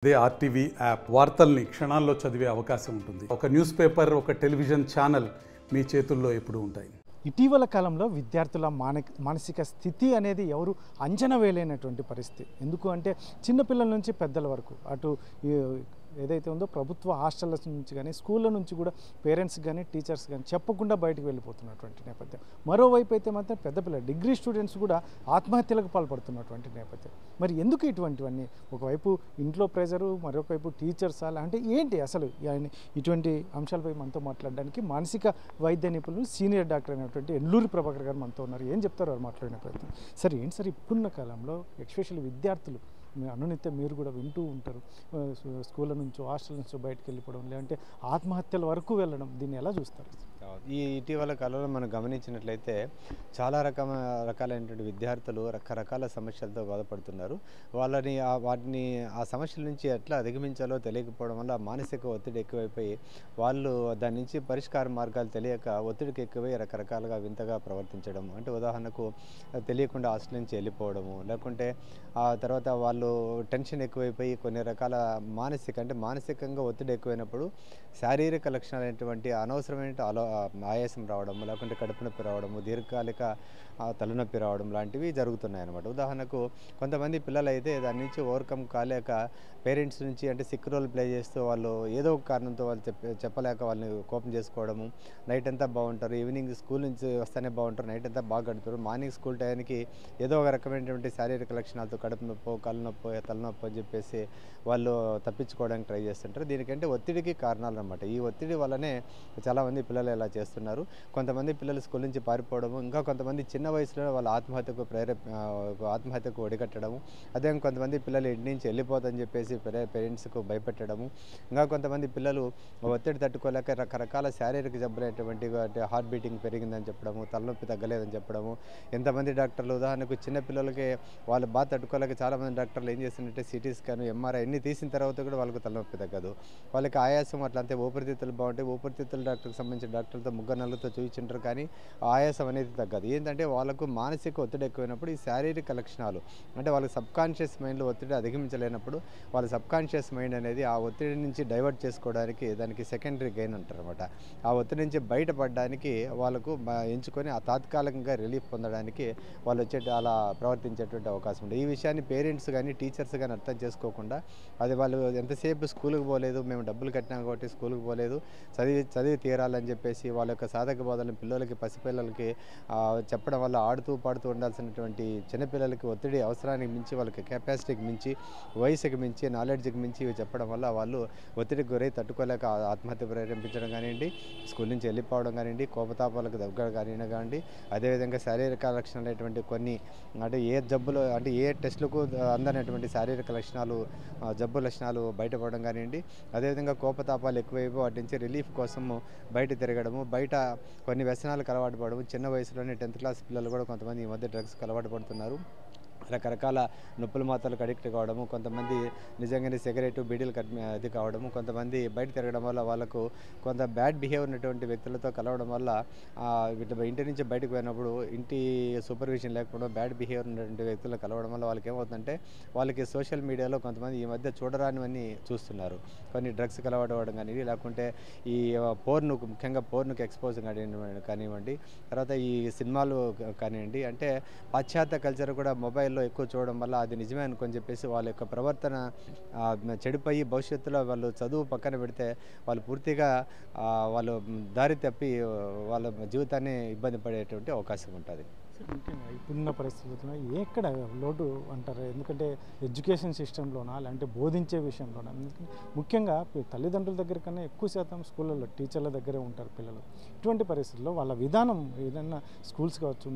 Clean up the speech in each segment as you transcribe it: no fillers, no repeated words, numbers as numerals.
అదే RTV app వార్తల్ని క్షణాల్లో చదివే అవకాశం ఉంటుంది. ఒక న్యూస్ పేపర్, ఒక టెలివిజన్ ఛానల్ మీ చేతుల్లో ఎప్పుడూ ఉంటాయి. ఇటీవల కాలంలో విద్యార్థుల మానసిక స్థితి అనేది ఎవరు అంచనా వేయలేనటువంటి పరిస్థితి. ఎందుకు అంటే చిన్నపిల్లల నుంచి పెద్దల వరకు అటు ఏదైతే ఉందో ప్రభుత్వ హాస్టళ్ళ నుంచి కానీ స్కూళ్ళ నుంచి కూడా పేరెంట్స్ కానీ టీచర్స్ కానీ చెప్పకుండా బయటకు వెళ్ళిపోతున్నటువంటి నేపథ్యం. మరోవైపు అయితే మాత్రం పెద్ద పిల్లలు డిగ్రీ స్టూడెంట్స్ కూడా ఆత్మహత్యలకు పాల్పడుతున్నటువంటి నేపథ్యం. మరి ఎందుకు ఇటువంటివన్నీ? ఒకవైపు ఇంట్లో ప్రెజరు, మరొకవైపు టీచర్స్ అంటే ఏంటి అసలు ఇటువంటి అంశాలపై మనతో మాట్లాడడానికి మానసిక వైద్య నిపుణులు సీనియర్ డాక్టర్ అయినటువంటి ఎల్లూరి ప్రభాకర్ గారు మనతో ఉన్నారు. ఏం చెప్తారో వారు మాట్లాడిన ప్రయత్నం. సరే ఏంటి సార్, ఇప్పుడున్న కాలంలో ఎస్పెషల్లీ విద్యార్థులు అనునిత్యం మీరు కూడా వింటూ ఉంటారు, స్కూళ్ళ నుంచో హాస్టల్ నుంచో బయటకు వెళ్ళిపోవడం, లేదంటే ఆత్మహత్యల వరకు వెళ్ళడం, దీన్ని ఎలా చూస్తారు? ఈ ఇటీవల కాలంలో మనం గమనించినట్లయితే చాలా రకాలైనటువంటి విద్యార్థులు రకరకాల సమస్యలతో బాధపడుతున్నారు. వాటిని ఆ సమస్యల నుంచి ఎట్లా అధిగమించాలో తెలియకపోవడం వల్ల మానసిక ఒత్తిడి ఎక్కువైపోయి వాళ్ళు దాని నుంచి పరిష్కార మార్గాలు తెలియక ఒత్తిడికి ఎక్కువై రకరకాలుగా వింతగా ప్రవర్తించడం. అంటే ఉదాహరణకు తెలియకుండా హాస్టల్ నుంచి వెళ్ళిపోవడము, లేకుంటే ఆ తర్వాత వాళ్ళు టెన్షన్ ఎక్కువైపోయి కొన్ని రకాల మానసికంగా ఒత్తిడి ఎక్కువైనప్పుడు శారీరక లక్షణాలైనటువంటి అనవసరమైన ఆయాసం రావడము, లేకుంటే కడుపు నొప్పి రావడము, దీర్ఘకాలిక తలనొప్పి రావడం లాంటివి జరుగుతున్నాయి అన్నమాట. ఉదాహరణకు కొంతమంది పిల్లలు అయితే దాని నుంచి ఓవర్కమ్ కాలేక పేరెంట్స్ నుంచి అంటే సిక్ రోల్ ప్లే చేస్తూ వాళ్ళు ఏదో ఒక కారణంతో వాళ్ళు చెప్పలేక వాళ్ళని కోపం చేసుకోవడము. నైట్ అంతా బాగుంటారు, ఈవినింగ్ స్కూల్ నుంచి వస్తేనే బాగుంటారు, నైట్ అంతా బాగా గడుపుతారు, మార్నింగ్ స్కూల్ టైంకి ఏదో ఒక రకమైనటువంటి శారీరక లక్షణాలతో కడుపు నొప్పో, కళ్ళు నొప్పో, తలనొప్పో అని చెప్పేసి వాళ్ళు తప్పించుకోవడానికి ట్రై చేస్తుంటారు. దీనికంటే ఒత్తిడికి కారణాలు అన్నమాట. ఈ ఒత్తిడి వల్లనే చాలామంది పిల్లలు ఇలా చేస్తున్నారు. కొంతమంది పిల్లలు స్కూల్ నుంచి పారిపోవడము, ఇంకా కొంతమంది చిన్న వయసులో వాళ్ళ ఆత్మహత్యకు ఒడిగట్టడము, అదే కొంతమంది పిల్లలు ఇంటి నుంచి వెళ్ళిపోదని చెప్పేసి పేరెంట్స్కు భయపెట్టడము, ఇంకా కొంతమంది పిల్లలు ఒత్తిడి తట్టుకోలేక రకరకాల శారీరక జబ్బులైనటువంటి హార్ట్ బీటింగ్ పెరిగిందని చెప్పడము, తలనొప్పి తగ్గలేదని చెప్పడము. ఎంతమంది డాక్టర్లు ఉదాహరణకు చిన్న పిల్లలకి వాళ్ళు బాగా తట్టుకోలేక చాలామంది డాక్టర్లు ఏం చేస్తుందంటే సిటీ స్కాన్, ఎంఆర్ఐ అన్ని తీసిన తర్వాత కూడా వాళ్ళకి తలనొప్పి తగ్గదు, వాళ్ళకి ఆయాసం అట్లంతే. ఊపిరితిత్తులు బాగుంటాయి, ఊపిరితిత్తుల డాక్టర్కి సంబంధించిన డాక్టర్లతో 3-4 చూపించుంటారు, కానీ ఆయాసం అనేది తగ్గదు. ఏంటంటే వాళ్ళకు మానసిక ఒత్తిడి ఎక్కువైనప్పుడు ఈ శారీరక లక్షణాలు అంటే వాళ్ళకి సబ్కాన్షియస్ మైండ్లో ఒత్తిడి అధిగమించలేనప్పుడు వాళ్ళ సబ్కాన్షియస్ మైండ్ అనేది ఆ ఒత్తిడి నుంచి డైవర్ట్ చేసుకోవడానికి దానికి సెకండరీ గెయిన్ అంటారు అనమాట. ఆ ఒత్తిడి నుంచి బయటపడడానికి వాళ్ళకు ఎంచుకొని ఆ తాత్కాలికంగా రిలీఫ్ పొందడానికి వాళ్ళు అలా ప్రవర్తించేటువంటి అవకాశం ఉంది. ఈ విషయాన్ని పేరెంట్స్ కానీ టీచర్స్ కానీ అర్థం చేసుకోకుండా అది వాళ్ళు ఎంతసేపు స్కూల్కి పోలేదు, మేము డబ్బులు కట్టినాం కాబట్టి స్కూల్కి పోలేదు, చదివి తీరాలని చెప్పేసి వాళ్ళ యొక్క సాధక బోధనలు పిల్లలకి, పసిపిల్లలకి చెప్పడం వల్ల ఆడుతూ పాడుతూ ఉండాల్సినటువంటి చిన్నపిల్లలకి ఒత్తిడి అవసరానికి మించి, వాళ్ళకి కెపాసిటీకి మించి, వయసుకి మించి, నాలెడ్జ్కి మించి ఇవి చెప్పడం వల్ల వాళ్ళు ఒత్తిడికి గురై తట్టుకోలేక ఆత్మహత్య ప్రేరేపించడం కానివ్వండి, స్కూల్ నుంచి వెళ్ళిపోవడం కానివ్వండి, కోపతాపాలకు దగ్గర కానివ్వండి, అదేవిధంగా శారీరక లక్షణాలైనటువంటి కొన్ని అంటే ఏ టెస్టులకు అందనటువంటి శారీరక లక్షణాలు, జబ్బు లక్షణాలు బయటపడడం కానివ్వండి, అదేవిధంగా కోపతాపాలు ఎక్కువైపు వాటి నుంచి రిలీఫ్ కోసము బయట తిరగడము, బయట కొన్ని వ్యసనాలకు అలవాటు పడము. చిన్న వయసులోనే 10th క్లాస్ పిల్లలు కూడా కొంతమంది ఈ మధ్య డ్రగ్స్కి అలవాటు పడుతున్నారు, రకరకాల నొప్పుల మాత్రలకు అడిక్ట్ కావడము, కొంతమంది నిజంగానే సిగరెట్ బీడీలు అది కావడము, కొంతమంది బయట తిరగడం వల్ల వాళ్ళకు కొంత బ్యాడ్ బిహేవియర్ ఉన్నటువంటి వ్యక్తులతో కలవడం వల్ల ఇంటి నుంచి బయటకు పోయినప్పుడు ఇంటి సూపర్విజన్ లేకుండా బ్యాడ్ బిహేవియర్ ఉన్నటువంటి వ్యక్తులు కలవడం వల్ల వాళ్ళకి ఏమవుతుందంటే వాళ్ళకి సోషల్ మీడియాలో కొంతమంది ఈ మధ్య చూడరానివన్నీ చూస్తున్నారు. కొన్ని డ్రగ్స్కి అలవాటు అవ్వడం కానివ్వండి, లేకుంటే ఈ ముఖ్యంగా పోర్నుకి ఎక్స్పోజ్ కానివ్వండి, తర్వాత ఈ సినిమాలు కానివ్వండి, అంటే పాశ్చాత్య కల్చర్ కూడా మొబైల్లో ఎక్కువ చూడడం వల్ల అది నిజమే అనుకొని చెప్పేసి వాళ్ళ యొక్క ప్రవర్తన చెడిపోయి భవిష్యత్తులో వాళ్ళు చదువు పక్కన పెడితే వాళ్ళు పూర్తిగా వాళ్ళు దారి తప్పి వాళ్ళ జీవితాన్ని ఇబ్బంది పడేటువంటి అవకాశం ఉంటుంది. ముఖ్యంగా ఇప్పుడున్న పరిస్థితుల్లో ఎక్కడ లోటు అంటారు? ఎందుకంటే ఎడ్యుకేషన్ సిస్టంలోనా, లేదంటే బోధించే విషయంలోనా? ముఖ్యంగా తల్లిదండ్రుల దగ్గర కన్నా ఎక్కువ శాతం స్కూళ్ళలో టీచర్ల దగ్గరే ఉంటారు పిల్లలు. ఇటువంటి పరిస్థితుల్లో వాళ్ళ విధానం ఏదైనా స్కూల్స్ కావచ్చు,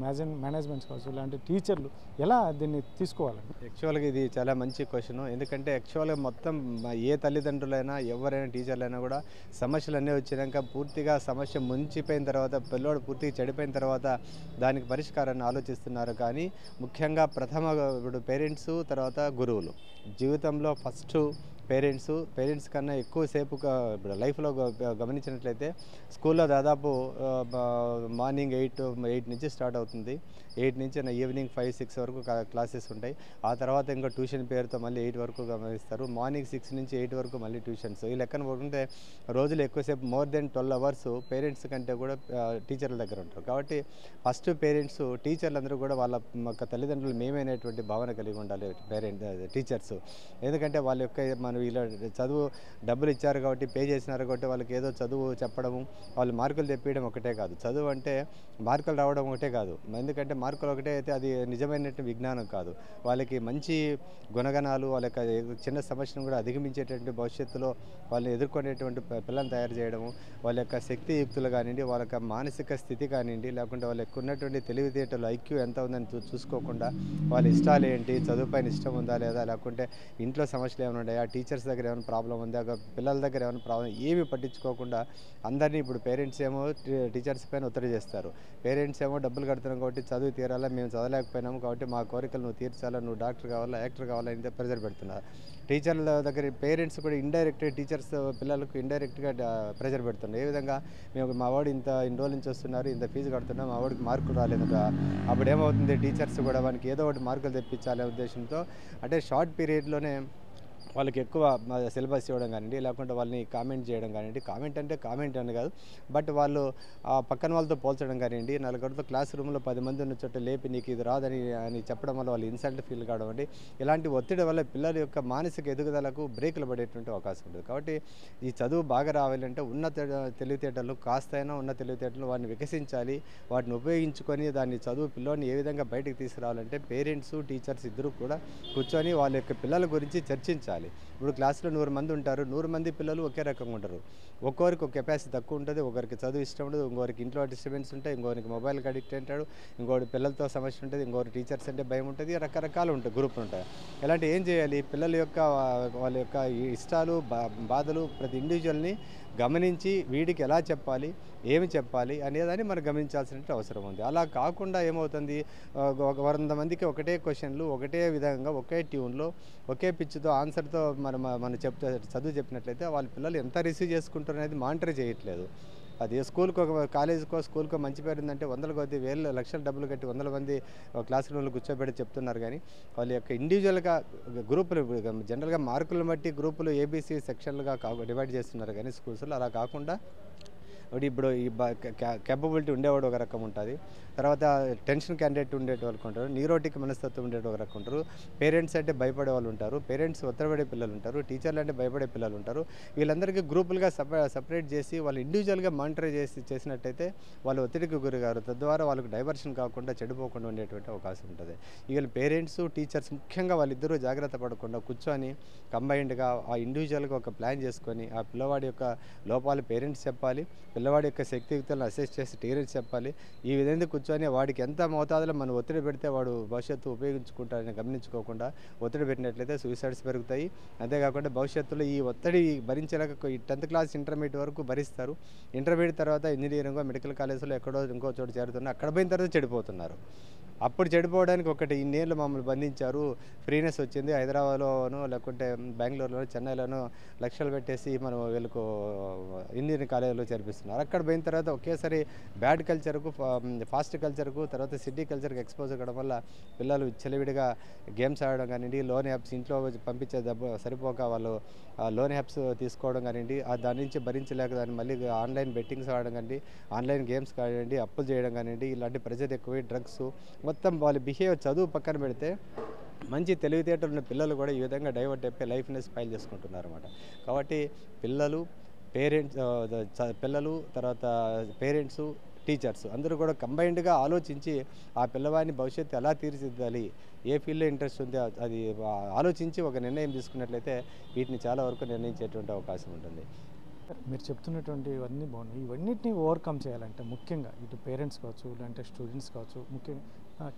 మేనేజ్మెంట్స్ కావచ్చు, లేదంటే టీచర్లు ఎలా దీన్ని తీసుకోవాలండి? యాక్చువల్గా ఇది చాలా మంచి క్వశ్చన్. ఎందుకంటే యాక్చువల్గా మొత్తం ఏ తల్లిదండ్రులైనా ఎవరైనా టీచర్లైనా కూడా సమస్యలు అన్నీ వచ్చినాక పూర్తిగా సమస్య ముంచిపోయిన తర్వాత, పిల్లోడు పూర్తిగా చెడిపోయిన తర్వాత దానికి పరిష్కారం ఆలోచిస్తున్నారు. కానీ ముఖ్యంగా ఇప్పుడు పేరెంట్స్, తర్వాత గురువులు జీవితంలో ఫస్ట్ పేరెంట్స్ కన్నా ఎక్కువసేపు ఇప్పుడు లైఫ్లో గమనించినట్లయితే స్కూల్లో దాదాపు మార్నింగ్ 8 నుంచి స్టార్ట్ అవుతుంది. 8 నుంచి ఈవినింగ్ 5-6 వరకు క్లాసెస్ ఉంటాయి. ఆ తర్వాత ఇంకా ట్యూషన్ పేరుతో మళ్ళీ 8 వరకు గమనిస్తారు. మార్నింగ్ 6 నుంచి 8 వరకు మళ్ళీ ట్యూషన్స్. ఈ లెక్కన పోతుంటే రోజులు ఎక్కువసేపు మోర్ దెన్ 12 అవర్స్ పేరెంట్స్ కంటే కూడా టీచర్ల దగ్గర ఉంటారు. కాబట్టి ఫస్ట్ పేరెంట్స్ టీచర్లందరూ కూడా వాళ్ళ తల్లిదండ్రులు మేమైనటువంటి భావన కలిగి ఉండాలి టీచర్స్. ఎందుకంటే వాళ్ళ యొక్క మనం ఇలా చదువు డబ్బులు ఇచ్చారు కాబట్టి, పే చేసినారు కాబట్టి వాళ్ళకి ఏదో చదువు చెప్పడము, వాళ్ళు మార్కులు తెప్పియడం ఒకటే కాదు. చదువు అంటే మార్కులు రావడం ఒకటే కాదు. ఎందుకంటే మార్కులు ఒకటే అయితే అది నిజమైనటువంటి విజ్ఞానం కాదు. వాళ్ళకి మంచి గుణగణాలు, వాళ్ళ యొక్క చిన్న సమస్యను కూడా అధిగమించేటువంటి భవిష్యత్తులో వాళ్ళని ఎదుర్కొనేటువంటి పిల్లల్ని తయారు చేయడము, వాళ్ళ యొక్క శక్తియుక్తులు కానివ్వండి, వాళ్ళ యొక్క మానసిక స్థితి కానివ్వండి, లేకుంటే వాళ్ళ యొక్క ఉన్నటువంటి తెలివితేటలు ఐక్యూ ఎంత ఉందని చూసుకోకుండా వాళ్ళ ఇష్టాలు ఏంటి, చదువు పైన ఇష్టం ఉందా లేదా, లేకుంటే ఇంట్లో సమస్యలు ఏమైనా ఉన్నాయా, టీచర్స్ దగ్గర ఏమైనా ప్రాబ్లం ఉందా, పిల్లల దగ్గర ఏమైనా ప్రాబ్లం ఏమి పట్టించుకోకుండా అందరినీ ఇప్పుడు పేరెంట్స్ ఏమో టీచర్స్ పైన ఒత్తిడి చేస్తారు. పేరెంట్స్ ఏమో డబ్బులు కడుతున్నాం కాబట్టి చదువు తీరాలా, మేము చదవలేకపోయినాము కాబట్టి మా కోరికలు నువ్వు తీర్చాలా, నువ్వు డాక్టర్ కావాలా, యాక్టర్ కావాలా అని ప్రెజర్ పెడుతున్నారు. టీచర్ల దగ్గర పేరెంట్స్ కూడా ఇండైరెక్ట్గా టీచర్స్ పిల్లలకు ఇండైరెక్ట్గా ప్రెజర్ పెడుతున్నారు. ఏ విధంగా మేము మా వాడు ఇన్ని రోజుల నుంచి వస్తున్నారు, ఇంత ఫీజు కడుతున్నాం, మా వాడికి మార్కులు రాలేదు. అప్పుడు ఏమవుతుంది, టీచర్స్ కూడా వానికి ఏదో ఒకటి మార్కులు తెప్పించాలనే ఉద్దేశంతో అంటే షార్ట్ పీరియడ్లోనే వాళ్ళకి ఎక్కువ సిలబస్ ఇవ్వడం కానివ్వండి, లేకుంటే వాళ్ళని కామెంట్ చేయడం కానివ్వండి, కామెంట్ అని కాదు, బట్ వాళ్ళు పక్కన వాళ్ళతో పోల్చడం కానివ్వండి, నలుగురితో క్లాస్ రూమ్లో 10 మంది ఉన్న చోట లేపి నీకు ఇది రాదని చెప్పడం వల్ల వాళ్ళు ఇన్సల్ట్ ఫీల్ కావడం అండి. ఇలాంటి ఒత్తిడి వల్ల పిల్లల యొక్క మానసిక ఎదుగుదలకు బ్రేకులు పడేటువంటి అవకాశం ఉంటుంది. కాబట్టి ఈ చదువు బాగా రావాలంటే ఉన్న తెలివితేటలు కాస్తైనా ఉన్న తెలివితేటలు వాటిని వికసించాలి. వాటిని ఉపయోగించుకొని దాన్ని చదువు పిల్లోని ఏ విధంగా బయటకు తీసుకురావాలంటే పేరెంట్స్ టీచర్స్ ఇద్దరు కూడా కూర్చొని వాళ్ళ యొక్క పిల్లల గురించి చర్చించాలి. ఇప్పుడు క్లాస్లో 100 మంది ఉంటారు, 100 మంది పిల్లలు ఒకే రకంగా ఉంటారు. ఒక్కొరికి ఒక కెపాసిటీ తక్కువ ఉంటుంది, ఒకరికి చదువు ఇష్టం ఉండదు, ఇంకొకరికి ఇంట్లో డిస్టర్బెన్స్ ఉంటాయి, ఇంకొకరికి మొబైల్కి అడిక్ట్ అంటాడు, ఇంకొకటి పిల్లలతో సమస్య ఉంటుంది, ఇంకొకటి టీచర్స్ అంటే భయం ఉంటుంది, రకరకాలు ఉంటాయి, గ్రూపులు ఉంటాయి. ఇలాంటి ఏం చేయాలి, పిల్లల యొక్క వాళ్ళ యొక్క ఇష్టాలు బాధలు ప్రతి ఇండివిజువల్ని గమనించి వీడికి ఎలా చెప్పాలి, ఏమి చెప్పాలి అనేదాన్ని మనం గమనించాల్సిన అవసరం ఉంది. అలా కాకుండా ఏమవుతుంది, 100 మందికి ఒకటే క్వశ్చన్లు, ఒకటే విధంగా ఒకే ట్యూన్లో ఒకే పిచ్చుతో ఆన్సర్తో మనం చదువు చెప్పినట్లయితే వాళ్ళ పిల్లలు ఎంత రిసీవ్ చేసుకుంటారు అనేది మానిటర్ చేయట్లేదు. అది స్కూల్కో మంచి పేరు ఉందంటే 100 కొద్ది వేలు లక్షల డబ్బులు కట్టి 100 మంది క్లాస్ రూమ్లో కూర్చోబెట్టి చెప్తున్నారు. కానీ వాళ్ళ యొక్క ఇండివిజువల్గా గ్రూపులు జనరల్గా మార్కులను బట్టి గ్రూపులు ఏబీసీ సెక్షన్లుగా డివైడ్ చేస్తున్నారు. కానీ స్కూల్స్లో అలా కాకుండా ఇప్పుడు ఈ కేపబిలిటీ ఉండేవాడు ఒక రకం ఉంటుంది, తర్వాత టెన్షన్ క్యాండిడేట్ ఉండేవాళ్ళు ఉంటారు, న్యూరోటిక్ మనస్తత్వం ఉండేవాడు ఒక రకం ఉంటారు, పేరెంట్స్ అంటే భయపడే వాళ్ళు ఉంటారు, పేరెంట్స్ ఒత్తిపడే పిల్లలు ఉంటారు, టీచర్లు అంటే భయపడే పిల్లలు ఉంటారు. వీళ్ళందరికీ గ్రూపులుగా సపరేట్ చేసి వాళ్ళు ఇండివిజువల్గా మానిటర్ చేసినట్టయితే వాళ్ళు ఒత్తిడికి గురిగారు. తద్వారా వాళ్ళకు డైవర్షన్ కాకుండా చెడిపోకుండా ఉండేటువంటి అవకాశం ఉంటుంది. వీళ్ళు పేరెంట్స్ టీచర్స్ ముఖ్యంగా వాళ్ళిద్దరూ జాగ్రత్త పడకుండా కూర్చొని కంబైన్డ్గా ఆ ఇండివిజువల్గా ఒక ప్లాన్ చేసుకొని ఆ పిల్లవాడి యొక్క లోపాలు పేరెంట్స్ చెప్పాలి, పిల్లవాడి యొక్క శక్తియుక్తులను అసెస్ చేసి టీచర్స్ చెప్పాలి. ఈ విధంగా కూర్చొని వాడికి ఎంత మోతాదులో మనం ఒత్తిడి పెడితే వాడు భవిష్యత్తు ఉపయోగించుకుంటారని గమనించుకోకుండా ఒత్తిడి పెట్టినట్లయితే సూసైడ్స్ పెరుగుతాయి. అంతేకాకుండా భవిష్యత్తులో ఈ ఒత్తిడి భరించలేక 10th క్లాస్ ఇంటర్మీడియట్ వరకు భరిస్తారు. ఇంటర్మీడియట్ తర్వాత ఇంజనీరింగ్ మెడికల్ కాలేజీలో ఎక్కడో ఇంకో చోటు చేరుతున్నారు, అక్కడ పోయిన తర్వాత చెడిపోతున్నారు. అప్పుడు చెడిపోవడానికి ఒకటి ఇన్నేళ్ళు మమ్మల్ని బంధించారు, ఫ్రీనెస్ వచ్చింది, హైదరాబాద్లోనో లేకుంటే బెంగళూరులోనో చెన్నైలోనో లక్షలు పెట్టేసి మనం వీళ్ళకు ఇంజనీరింగ్ కాలేజీలో చేర్పిస్తున్నారు. అక్కడ పోయిన తర్వాత ఒకేసారి బ్యాడ్ కల్చర్కు ఫాస్ట్ కల్చర్కు తర్వాత సిటీ కల్చర్కి ఎక్స్పోజ్ అవ్వడం వల్ల పిల్లలు చెలివిడిగా గేమ్స్ ఆడడం కానివ్వండి, లోన్ యాప్స్ ఇంట్లో పంపించే డబ్బు సరిపోక వాళ్ళు లోన్ యాప్స్ తీసుకోవడం కానివ్వండి, దాని నుంచి భరించలేక దాన్ని మళ్ళీ ఆన్లైన్ బెట్టింగ్స్ ఆడడం కానివ్వండి, ఆన్లైన్ గేమ్స్ కానివ్వండి, అప్పులు చేయడం కానివ్వండి, ఇలాంటి ప్రెజర్ ఎక్కువ డ్రగ్స్ మొత్తం వాళ్ళ బిహేవియర్ చదువు పక్కన పెడితే మంచి తెలివితేటలు ఉన్న పిల్లలు కూడా ఈ విధంగా డైవర్ట్ అయిపోయి లైఫ్ని స్పైల్ చేసుకుంటున్నారు అన్నమాట. కాబట్టి పిల్లలు తర్వాత పేరెంట్స్ టీచర్స్ అందరూ కూడా కంబైన్డ్గా ఆలోచించి ఆ పిల్లవాడిని భవిష్యత్తు ఎలా తీర్చిదిద్దాలి, ఏ ఫీల్డ్లో ఇంట్రెస్ట్ ఉందో అది ఆలోచించి ఒక నిర్ణయం తీసుకున్నట్లయితే వీటిని చాలా వరకు నిర్ణయించేటువంటి అవకాశం ఉంటుంది. మీరు చెప్తున్నటువంటి ఇవన్నీ బాగున్నాయి. ఇవన్నిటిని ఓవర్కమ్ చేయాలంటే ముఖ్యంగా ఇటు పేరెంట్స్ కావచ్చు, లేదంటే స్టూడెంట్స్ కావచ్చు, ముఖ్యంగా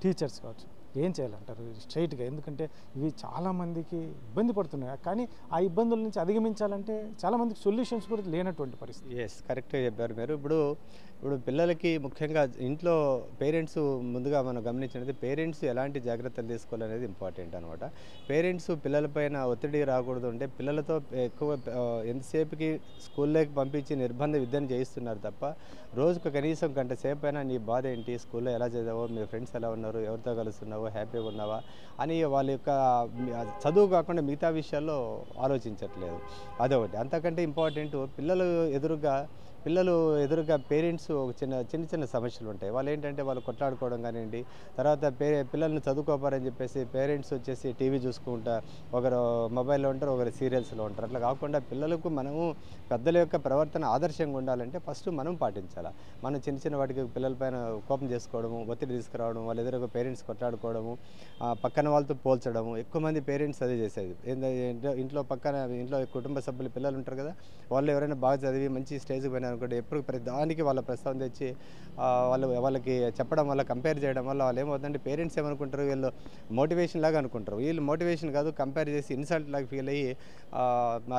టీచర్స్ కావచ్చు, ఏం చేయాలంటారు స్ట్రైట్గా? ఎందుకంటే ఇవి చాలామందికి ఇబ్బంది పడుతున్నాయి, కానీ ఆ ఇబ్బందుల నుంచి అధిగమించాలంటే చాలామందికి సొల్యూషన్స్ కూడా లేనటువంటి పరిస్థితి. ఎస్, కరెక్ట్గా చెప్పారు మీరు. ఇప్పుడు పిల్లలకి ముఖ్యంగా ఇంట్లో పేరెంట్స్ ముందుగా మనం గమనించినది, పేరెంట్స్ ఎలాంటి జాగ్రత్తలు తీసుకోవాలనేది ఇంపార్టెంట్ అనమాట. పేరెంట్స్ పిల్లలపైన ఒత్తిడి రాకూడదు అంటే పిల్లలతో ఎక్కువ ఎంతసేపుకి స్కూల్లోకి పంపించి నిర్బంధ విద్యను చేయిస్తున్నారు తప్ప, రోజుకు కనీసం గంట సేపు అయినా నీ బాధ ఏంటి, స్కూల్లో ఎలా చదివావో, మీ ఫ్రెండ్స్ ఎలా ఉన్నారు, ఎవరితో కలుస్తున్నావో, హ్యాపీగా ఉన్నావా అని వాళ్ళ యొక్క చదువు కాకుండా మిగతా విషయాల్లో ఆలోచించట్లేదు. అదొకటి. అంతకంటే ఇంపార్టెంట్, పిల్లలు ఎదురుగా పేరెంట్స్ ఒక చిన్న చిన్న సమస్యలు ఉంటాయి. వాళ్ళు ఏంటంటే వాళ్ళు కొట్లాడుకోవడం కానివ్వండి, తర్వాత పిల్లల్ని చదువుకోపారని చెప్పేసి పేరెంట్స్ వచ్చేసి టీవీ చూసుకుంటా, ఒకరు మొబైల్లో ఉంటారు, ఒకరు సీరియల్స్లో ఉంటారు. అట్లా కాకుండా పిల్లలకు మనము పెద్దల యొక్క ప్రవర్తన ఆదర్శంగా ఉండాలంటే ఫస్ట్ మనం పాటించాలి. మనం చిన్న వాటికి పిల్లలపైన కోపం చేసుకోవడము, ఒత్తిడి తీసుకురావడం, వాళ్ళ ఎదురుగా పేరెంట్స్ కొట్లాడుకోవడము, పక్కన వాళ్ళతో పోల్చడము. ఎక్కువ మంది పేరెంట్స్ అదే చేసేది. ఇంట్లో కుటుంబ సభ్యులు పిల్లలు ఉంటారు కదా, వాళ్ళు ఎవరైనా బాగా చదివి మంచి స్టేజ్కి పోయినారు అనుకోండి, ఎప్పుడు ప్రతి దానికి వాళ్ళ ప్రస్తావన తెచ్చి వాళ్ళకి చెప్పడం వల్ల, కంపేర్ చేయడం వల్ల వాళ్ళు ఏమవుతుందంటే పేరెంట్స్ ఏమనుకుంటారు, వీళ్ళు మోటివేషన్ లాగా అనుకుంటారు. వీళ్ళు మోటివేషన్ కాదు, కంపేర్ చేసి ఇన్సల్ట్ లాగా ఫీల్ అయ్యి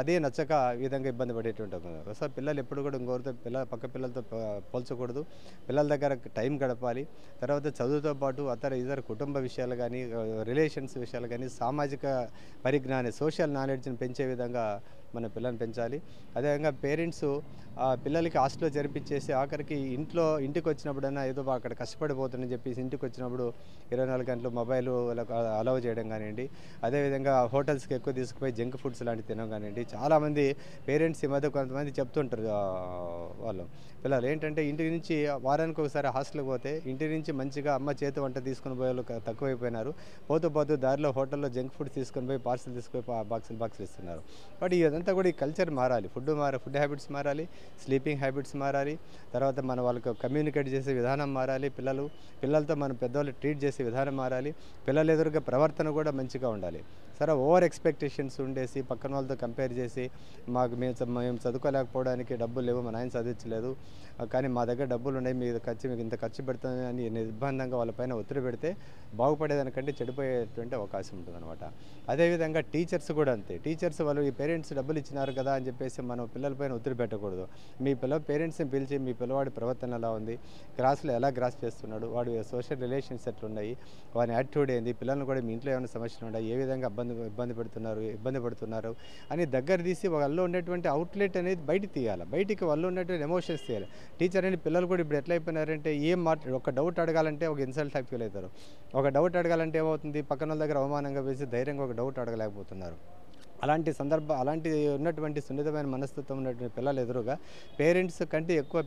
అదే నచ్చక ఈ విధంగా ఇబ్బంది పడేటువంటి ఉన్నారు. సో పిల్లలు ఎప్పుడు కూడా ఇంకొకరితో పక్క పిల్లలతో పోల్చకూడదు. పిల్లల దగ్గర టైం గడపాలి. తర్వాత చదువుతో పాటు ఇతర కుటుంబ విషయాలు కానీ, రిలేషన్స్ విషయాలు కానీ, సామాజిక పరిజ్ఞానం, సోషల్ నాలెడ్జ్ని పెంచే విధంగా మన పిల్లల్ని పెంచాలి. అదేవిధంగా పేరెంట్స్ పిల్లలకి హాస్టల్లో జరిపించేసి ఆఖరికి ఇంటికి వచ్చినప్పుడైనా ఏదో అక్కడ కష్టపడిపోతుందని చెప్పేసి ఇంటికి వచ్చినప్పుడు 24 గంటలు మొబైల్ అలౌ చేయడం కానివ్వండి, అదేవిధంగా హోటల్స్కి ఎక్కువ తీసుకుపోయి జంక్ ఫుడ్స్ లాంటివి తినడం కానివ్వండి. చాలామంది పేరెంట్స్ ఈ మధ్య కొంతమంది చెప్తుంటారు, వాళ్ళు పిల్లలు ఏంటంటే ఇంటి నుంచి వారానికి ఒకసారి హాస్టల్కి పోతే ఇంటి నుంచి మంచిగా అమ్మ చేతి వంట తీసుకుని పోయే వాళ్ళు తక్కువైపోయినారు. పోతూ దారిలో హోటల్లో జంక్ ఫుడ్స్ తీసుకొని పోయి పార్సల్ తీసుకుపోయి బాక్సులు ఇస్తున్నారు. బట్ ఇదంతా కూడా ఈ కల్చర్ మారాలి. ఫుడ్ హ్యాబిట్స్ మారాలి, స్లీపింగ్ హ్యాబిట్స్ మారాలి. తర్వాత మన వాళ్ళకి కమ్యూనికేట్ చేసే విధానం మారాలి. పిల్లలతో మనం పెద్దవాళ్ళు ట్రీట్ చేసే విధానం మారాలి. పిల్లల ఎదురుగా ప్రవర్తన కూడా మంచిగా ఉండాలి. సరే, ఓవర్ ఎక్స్పెక్టేషన్స్ ఉండేసి పక్కన వాళ్ళతో కంపేర్ చేసి మేము చదువుకోలేకపోవడానికి డబ్బులు లేవు, మా నాయన చదివించలేదు, కానీ మా దగ్గర డబ్బులు ఉన్నాయి, మీకు ఇంత ఖర్చు పెడుతుందని నిర్బంధంగా వాళ్ళపైన ఒత్తిడి పెడితే బాగుపడేదానికంటే చెడిపోయేటువంటి అవకాశం ఉంటుంది అనమాట. అదేవిధంగా టీచర్స్ కూడా అంతే. టీచర్స్ వాళ్ళు ఈ పేరెంట్స్ డబ్బులు ఇచ్చినారు కదా అని చెప్పేసి మనం పిల్లలపైన ఒత్తిడి పెట్టకూడదు. పేరెంట్స్ని పిలిచి మీ పిల్లవాడి ప్రవర్తన ఎలా ఉంది, క్లాస్లో ఎలా గ్రాస్ చేస్తున్నాడు, వాడి సోషల్ రిలేషన్స్ ఎట్లున్నాయి, వాడి యాటిట్యూడ్ ఏంది, పిల్లల్ని కూడా మీ ఇంట్లో ఏమైనా సమస్యలు ఉన్నాయి, ఏ విధంగా ఇబ్బంది పడుతున్నారు అని దగ్గర తీసి వాళ్ళలో ఉన్నటువంటి అవుట్లెట్ అనేది బయటికి వాళ్ళు ఉన్నటువంటి ఎమోషన్స్ తీయాలి. టీచర్ అని పిల్లలు కూడా ఇప్పుడు ఎట్లా అయిపోయినారంటే ఒక డౌట్ అడగాలంటే ఒక ఇన్సల్ట్ ఫీల్ అవుతారు. ఒక డౌట్ అడగాలంటే ఏమవుతుంది, పక్కన వాళ్ళ దగ్గర అవమానంగా వేసి ధైర్యంగా ఒక డౌట్ అడగలేకపోతున్నారు. అలాంటి ఉన్నటువంటి సున్నితమైన మనస్తత్వం ఉన్నటువంటి పిల్లలు ఎదురుగా పేరెంట్స్ కంటే ఎక్కువ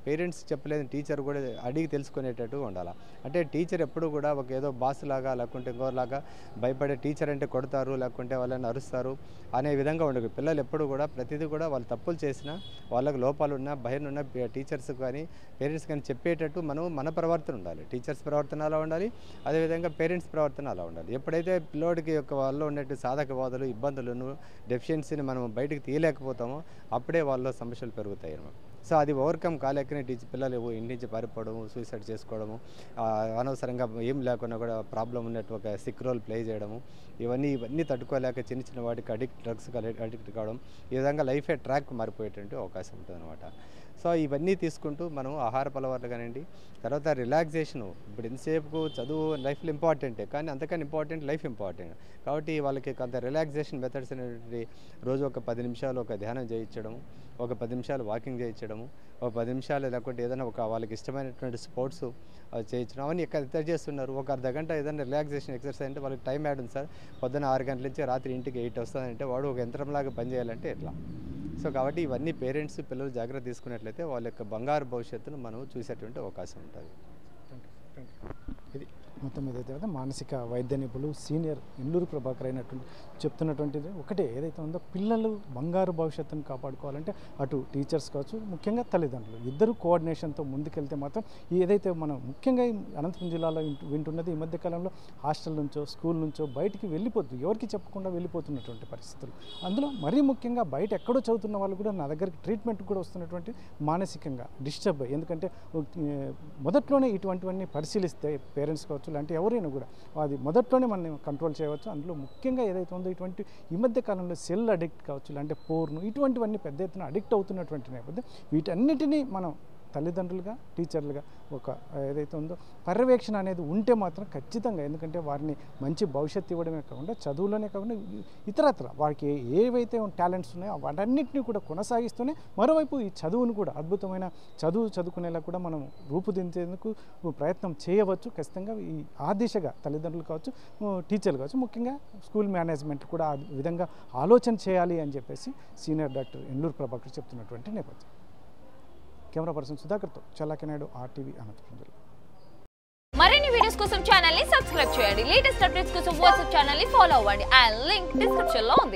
పేరెంట్స్ చెప్పలేని టీచర్ కూడా అడిగి తెలుసుకునేటట్టుగా ఉండాలి. అంటే టీచర్ ఎప్పుడు కూడా ఏదో బాస్ లాగా లేకుంటే ఇంకోలాగా భయపడే, టీచర్ అంటే కొడతారు లేకుంటే వాళ్ళని అరుస్తారు అనే విధంగా ఉండదు. పిల్లలు ఎప్పుడు కూడా ప్రతిదీ కూడా వాళ్ళు తప్పులు చేసినా, వాళ్ళకి లోపాలు ఉన్నా, భయం ఉన్న టీచర్స్ కానీ పేరెంట్స్ కానీ చెప్పేటట్టు మన ప్రవర్తన ఉండాలి. టీచర్స్ ప్రవర్తన అలా ఉండాలి, అదేవిధంగా పేరెంట్స్ ప్రవర్తన అలా ఉండాలి. ఎప్పుడైతే పిల్లోడికి వాళ్ళలో ఉన్నట్టు సాధకవాదాలు, ఇబ్బందులను, డెఫిషియన్సీని మనం బయటకు తీయలేకపోతామో అప్పుడే వాళ్ళలో సమస్యలు పెరుగుతాయి అన్నమాట. సో అది ఓవర్కమ్ కాలేకనే పిల్లలు ఇంటి నుంచి పారిపోవడము, సూసైడ్ చేసుకోవడము, అనవసరంగా ఏం లేకుండా కూడా ప్రాబ్లం ఉన్నట్టు ఒక సిక్ రోల్ ప్లే చేయడము, ఇవన్నీ తట్టుకోలేక చిన్న వాటికి డ్రగ్స్కి అడిక్ట్ కావడం, ఈ విధంగా లైఫే ట్రాక్ మారిపోయేటువంటి అవకాశం ఉంటుంది అనమాట. సో ఇవన్నీ తీసుకుంటూ మనం ఆహారపు అలవాట్లు కానివ్వండి, తర్వాత రిలాక్సేషను. ఇప్పుడు ఎంతసేపు చదువు లైఫ్లో ఇంపార్టెంటే, కానీ అంతకన్నా ఇంపార్టెంట్ లైఫ్ ఇంపార్టెంట్. కాబట్టి వాళ్ళకి కొంత రిలాక్సేషన్ మెథడ్స్ అనేటువంటి రోజు ఒక 10 నిమిషాలు ఒక ధ్యానం చేయించడము, ఒక 10 నిమిషాలు వాకింగ్ చేయించడము, ఒక 10 నిమిషాలు లేకుంటే ఏదైనా వాళ్ళకి ఇష్టమైనటువంటి స్పోర్ట్స్ చేయించడం, అవన్నీ ఎక్కడ చేస్తున్నారు. ఒక అర్ధ గంట ఏదైనా రిలాక్సేషన్ ఎక్సర్సైజ్ అంటే వాళ్ళకి టైం యాడ్ ఉంది సార్, పొద్దున్న 6 గంటల నుంచి రాత్రి ఇంటికి 8 వస్తుందంటే వాడు ఒక యంత్రంలాగా పనిచేయాలంటే ఎట్లా? సో కాబట్టి ఇవన్నీ పేరెంట్స్ పిల్లలు జాగ్రత్త తీసుకున్నట్లయితే వాళ్ళ యొక్క బంగారు భవిష్యత్తును మనం చూసేటువంటి అవకాశం ఉంటుంది. ఇది మొత్తం ఏదైతే మానసిక వైద్య నిపుణులు సీనియర్ ఎల్లూరు ప్రభాకర్ అయినటువంటి చెప్తున్నటువంటిది ఒకటే, ఏదైతే ఉందో పిల్లలు బంగారు భవిష్యత్తును కాపాడుకోవాలంటే అటు టీచర్స్ కావచ్చు, ముఖ్యంగా తల్లిదండ్రులు ఇద్దరు కోఆర్డినేషన్తో ముందుకెళ్తే మాత్రం ఏదైతే మనం ముఖ్యంగా అనంతపురం జిల్లాలో వింటున్నది ఈ మధ్యకాలంలో హాస్టల్ నుంచో స్కూల్ నుంచో బయటికి వెళ్ళిపోతుంది, ఎవరికి చెప్పకుండా వెళ్ళిపోతున్నటువంటి పరిస్థితులు. అందులో మరీ ముఖ్యంగా బయట ఎక్కడో చదువుతున్న వాళ్ళు కూడా నా దగ్గరికి ట్రీట్మెంట్ కూడా వస్తున్నటువంటి మానసికంగా డిస్టర్బ్. ఎందుకంటే మొదట్లోనే ఇటువంటివన్నీ పరిశీలిస్తే పేరెంట్స్ కావచ్చు లాంటి ఎవరైనా కూడా అది మొదట్లోనే మనం కంట్రోల్ చేయవచ్చు. అందులో ముఖ్యంగా ఏదైతే ఉందో ఇటువంటి ఈ మధ్య కాలంలో సెల్ అడిక్ట్ కావచ్చు, అంటే పోర్ను, ఇటువంటివన్నీ పెద్ద ఎత్తున అడిక్ట్ అవుతున్నటువంటి నేపథ్యం వీటన్నిటినీ మనం తల్లిదండ్రులుగా, టీచర్లుగా ఒక ఏదైతే ఉందో పర్యవేక్షణ అనేది ఉంటే మాత్రం ఖచ్చితంగా, ఎందుకంటే వారిని మంచి భవిష్యత్తు ఇవ్వడమే కాకుండా చదువులోనే కాకుండా ఇతరత్ర వారికి ఏవైతే టాలెంట్స్ ఉన్నాయో వాటన్నిటిని కూడా కొనసాగిస్తూనే మరోవైపు ఈ చదువును కూడా అద్భుతమైన చదువుకునేలా కూడా మనం రూపుదిద్దేందుకు ప్రయత్నం చేయవచ్చు. ఖచ్చితంగా ఆ దిశగా తల్లిదండ్రులు కావచ్చు, టీచర్లు కావచ్చు, ముఖ్యంగా స్కూల్ మేనేజ్మెంట్ కూడా ఆ విధంగా ఆలోచన చేయాలి అని చెప్పేసి సీనియర్ డాక్టర్ ఎన్లూరు ప్రభాకర్ చెప్తున్నటువంటి నేపథ్యం. కెమెరా పర్సన్ సుధాకర్తో చల్లాకి నాయుడు, RTV, అనంతపురం జిల్లా. మరిన్ని వీడియోస్ కోసం ఛానల్ ని సబ్స్క్రైబ్ చేయండి. లేటెస్ట్ అప్డేట్స్ కోసం వాట్సాప్ ఛానల్ ని ఫాలో అవ్వండి. ఆ లింక్ డిస్క్రిప్షన్ లో ఉంది.